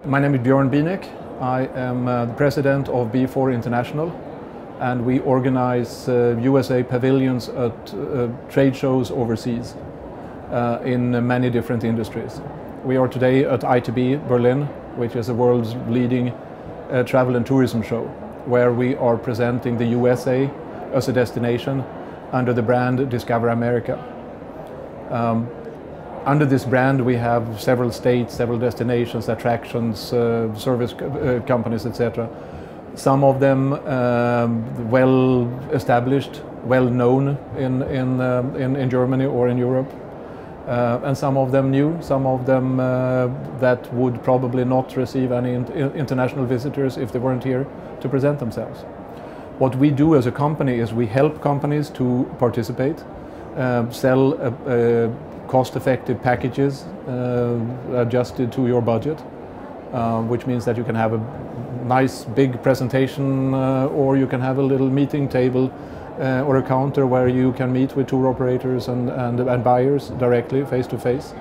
My name is Björn Bieneck. I am the president of B4 International, and we organize USA Pavilions at trade shows overseas in many different industries. We are today at ITB Berlin, which is the world's leading travel and tourism show, where we are presenting the USA as a destination under the brand Discover America. Under this brand we have several states, several destinations, attractions, service companies, etc. Some of them well established, well known in Germany or in Europe, and some of them new, some of them that would probably not receive any international visitors if they weren't here to present themselves. What we do as a company is we help companies to participate, sell cost-effective packages adjusted to your budget, which means that you can have a nice big presentation or you can have a little meeting table or a counter where you can meet with tour operators and buyers directly, face to face.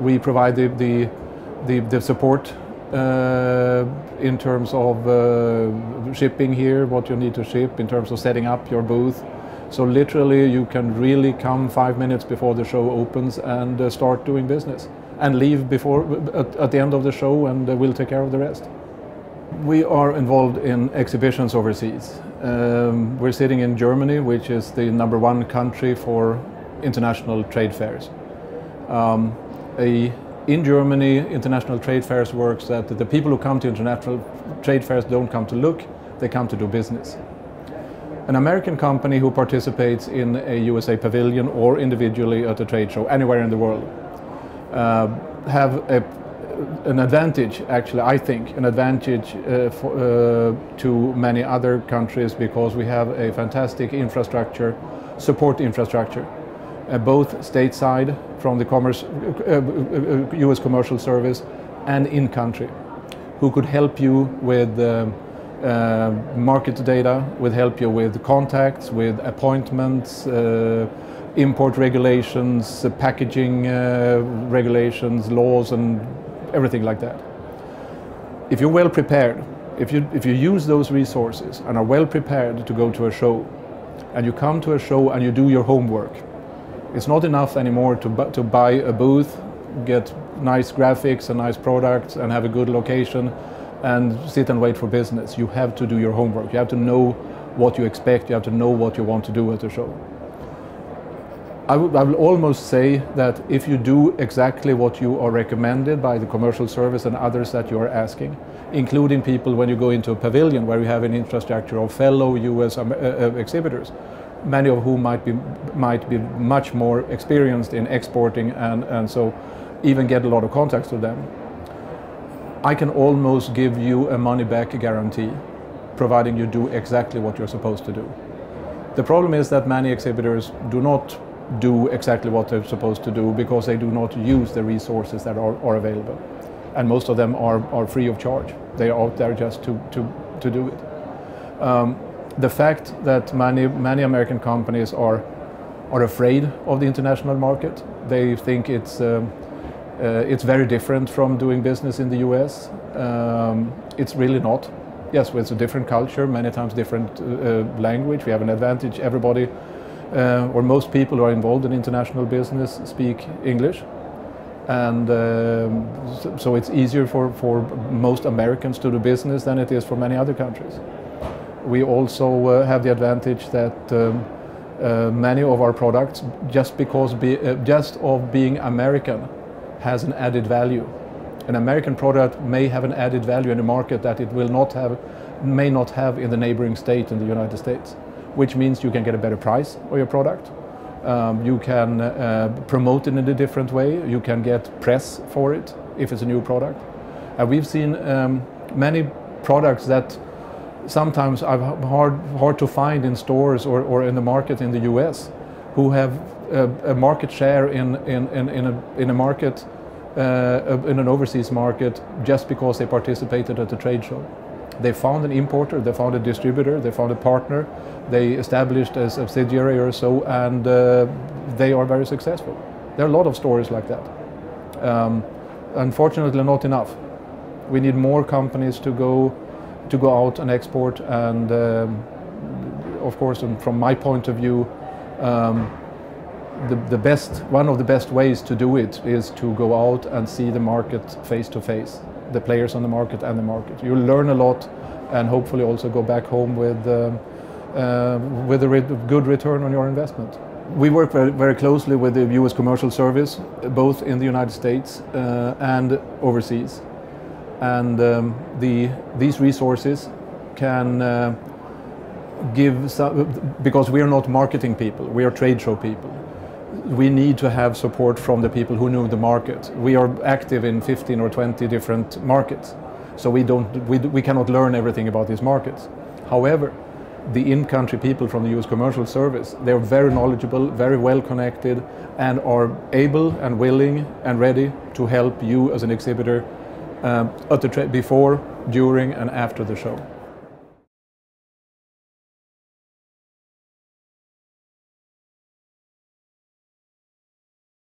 We provide the support in terms of shipping here, what you need to ship, in terms of setting up your booth. So literally you can really come 5 minutes before the show opens and start doing business, and leave at the end of the show, and we'll take care of the rest. We are involved in exhibitions overseas. We're sitting in Germany, which is the #1 country for international trade fairs. In Germany, international trade fairs works that the people who come to international trade fairs don't come to look, they come to do business. An American company who participates in a USA Pavilion or individually at a trade show anywhere in the world have an advantage, actually I think, an advantage to many other countries, because we have a fantastic infrastructure, support infrastructure, both stateside from the US Commercial Service and in country, who could help you with market data, will help you with contacts, with appointments, import regulations, packaging regulations, laws, and everything like that. If you're well prepared, if you use those resources and are well prepared to go to a show, and you come to a show and you do your homework, it's not enough anymore to buy a booth, get nice graphics and nice products and have a good location and sit and wait for business. You have to do your homework. You have to know what you expect. You have to know what you want to do at the show. I will almost say that if you do exactly what you are recommended by the commercial service and others that you are asking, including people when you go into a pavilion where you have an infrastructure of fellow US exhibitors, many of whom might be much more experienced in exporting and so even get a lot of contacts with them, I can almost give you a money-back guarantee, providing you do exactly what you're supposed to do. The problem is that many exhibitors do not do exactly what they're supposed to do because they do not use the resources that are available. And most of them are free of charge. They are out there just to do it. The fact that many American companies are afraid of the international market, they think it's very different from doing business in the US. It's really not. Yes, it's a different culture, many times different language. We have an advantage. Everybody, or most people who are involved in international business speak English. And so it's easier for most Americans to do business than it is for many other countries. We also have the advantage that many of our products, just of being American, has an added value. An American product may have an added value in a market that it may not have in the neighboring state in the United States, which means you can get a better price for your product. You can promote it in a different way. You can get press for it if it's a new product. We've seen many products that sometimes are hard to find in stores or in the market in the US, who have a market share in a market, in an overseas market, just because they participated at the trade show. They found an importer, they found a distributor, they found a partner, they established a subsidiary or so, and they are very successful. There are a lot of stories like that. unfortunately not enough. We need more companies to go out and export, and of course, from my point of view, one of the best ways to do it is to go out and see the market face to face, the players on the market and the market. You'll learn a lot, and hopefully also go back home with a good return on your investment. We work very, very closely with the US Commercial Service, both in the United States and overseas. And these resources can give some, because we are not marketing people, we are trade show people. We need to have support from the people who know the market. We are active in 15 or 20 different markets, so we cannot learn everything about these markets. However, the in-country people from the US Commercial Service, they're very knowledgeable, very well connected, and are able and willing and ready to help you as an exhibitor before, during and after the show.